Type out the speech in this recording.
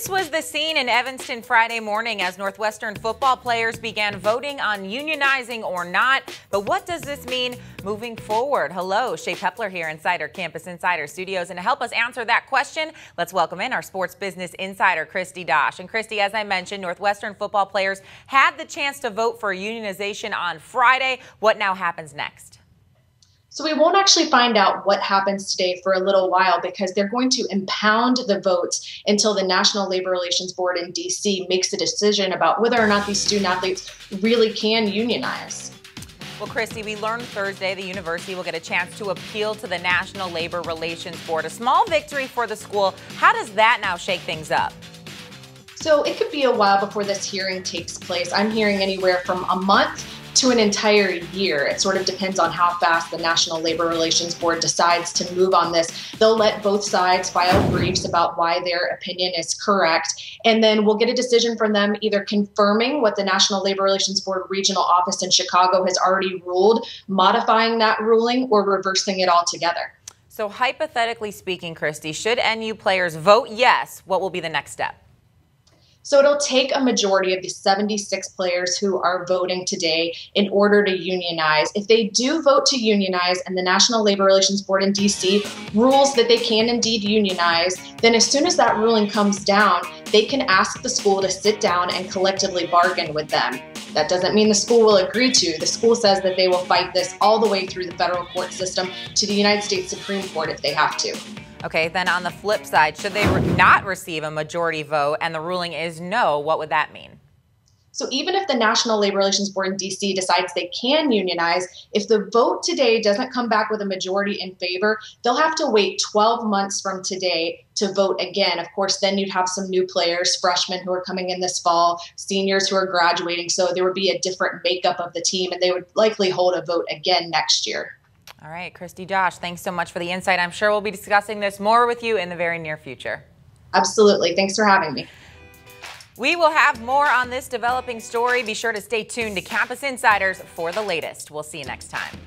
This was the scene in Evanston Friday morning as Northwestern football players began voting on unionizing or not. But what does this mean moving forward? Hello, Shea Pepler here inside our Campus Insider Studios. And to help us answer that question, let's welcome in our sports business insider, Christy Dosh. And Christy, as I mentioned, Northwestern football players had the chance to vote for unionization on Friday. What now happens next? So we won't actually find out what happens today for a little while because they're going to impound the votes until the National Labor Relations Board in D.C. makes a decision about whether or not these student athletes really can unionize. Well, Christy, we learned Thursday the university will get a chance to appeal to the National Labor Relations Board. A small victory for the school. How does that now shake things up? So it could be a while before this hearing takes place. I'm hearing anywhere from a month to an entire year. It sort of depends on how fast the National Labor Relations Board decides to move on this. They'll let both sides file briefs about why their opinion is correct, and then we'll get a decision from them either confirming what the National Labor Relations Board regional office in Chicago has already ruled, modifying that ruling, or reversing it altogether. So hypothetically speaking, Christy, should NU players vote yes, what will be the next step? So it'll take a majority of the 76 players who are voting today in order to unionize. If they do vote to unionize and the National Labor Relations Board in D.C. rules that they can indeed unionize, then as soon as that ruling comes down, they can ask the school to sit down and collectively bargain with them. That doesn't mean the school will agree to. The school says that they will fight this all the way through the federal court system to the United States Supreme Court if they have to. Okay, then on the flip side, should they not receive a majority vote and the ruling is no, what would that mean? So even if the National Labor Relations Board in D.C. decides they can unionize, if the vote today doesn't come back with a majority in favor, they'll have to wait 12 months from today to vote again. Of course, then you'd have some new players, freshmen who are coming in this fall, seniors who are graduating, so there would be a different makeup of the team, and they would likely hold a vote again next year. All right, Christy Dosh, thanks so much for the insight. I'm sure we'll be discussing this more with you in the very near future. Absolutely. Thanks for having me. We will have more on this developing story. Be sure to stay tuned to Campus Insiders for the latest. We'll see you next time.